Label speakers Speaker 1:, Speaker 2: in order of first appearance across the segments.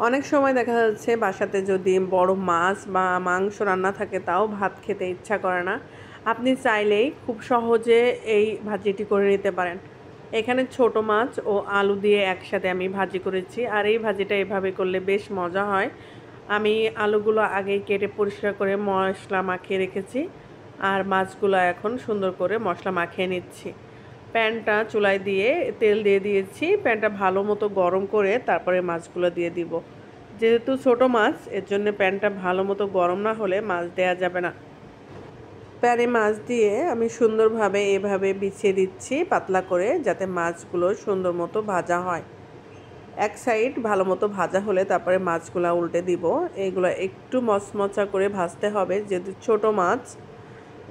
Speaker 1: অনেক সময় দেখা যাচ্ছে বাসাতে যদি বড় মাছ বা মাংস রান্না থাকে তাও ভাত খেতে ইচ্ছা করে না। আপনি চাইলেই খুব সহজে এই ভাজিটি করে নিতে পারেন। এখানে ছোট মাছ ও আলু দিয়ে একসাথে আমি ভাজি করেছি, আর এই ভাজিটা এভাবে করলে বেশ মজা হয়। আমি আলুগুলো আগেই কেটে পরিষ্কার করে মশলা মাখিয়ে রেখেছি, আর মাছগুলো এখন সুন্দর করে মশলা মাখিয়ে নিচ্ছি। প্যানটা চুলায় দিয়ে তেল দিয়ে দিয়েছি। প্যানটা ভালো মতো গরম করে তারপরে মাছগুলো দিয়ে দিব। যেহেতু ছোট মাছ, এর জন্য প্যানটা ভালো মতো গরম না হলে মাছ দেয়া যাবে না। প্যানে মাছ দিয়ে আমি সুন্দরভাবে এভাবে বিছিয়ে দিচ্ছি পাতলা করে, যাতে মাছগুলো সুন্দর মতো ভাজা হয়। এক সাইড ভালো মতো ভাজা হলে তারপরে মাছগুলো উল্টে দিব। এইগুলো একটু মচমচা করে ভাজতে হবে, যেহেতু ছোট মাছ,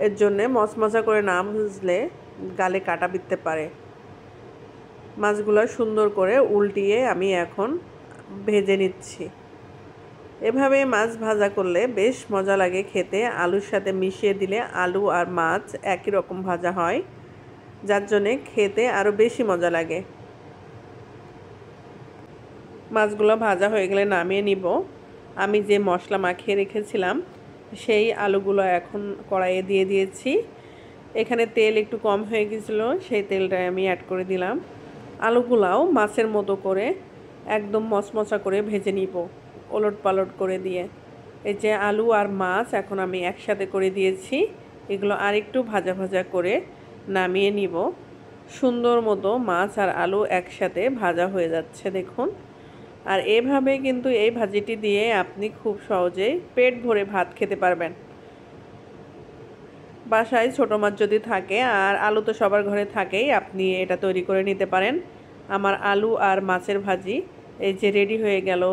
Speaker 1: এর জন্যে মচমচা করে না ভাজলে গালে কাটা বিঁধতে পারে। মাছগুলো সুন্দর করে উল্টিয়ে আমি এখন ভেজে নিচ্ছি। এভাবে মাছ ভাজা করলে বেশ মজা লাগে খেতে। আলুর সাথে মিশিয়ে দিলে আলু আর মাছ একই রকম ভাজা হয়, যার জন্যে খেতে আরও বেশি মজা লাগে। মাছগুলো ভাজা হয়ে গেলে নামিয়ে নিব। আমি যে মশলা মাখিয়ে রেখেছিলাম সেই আলুগুলো এখন কড়াইয়ে দিয়ে দিয়েছি। এখানে তেল একটু কম হয়ে গেছিলো, সেই তেলটাই আমি অ্যাড করে দিলাম। আলুগুলাও মাছের মতো করে একদম মচমচা করে ভেজে নিব, ওলট পালট করে দিয়ে। এই যে আলু আর মাছ এখন আমি একসাথে করে দিয়েছি। এগুলো আরেকটু ভাজা ভাজা করে নামিয়ে নিব। সুন্দর মতো মাছ আর আলু একসাথে ভাজা হয়ে যাচ্ছে দেখুন। আর এভাবে কিন্তু এই ভাজিটি দিয়ে আপনি খুব সহজেই পেট ভরে ভাত খেতে পারবেন। বাসায় ছোটো মাছ যদি থাকে, আর আলু তো সবার ঘরে থাকেই, আপনি এটা তৈরি করে নিতে পারেন। আমার আলু আর মাছের ভাজি এই যে রেডি হয়ে গেল।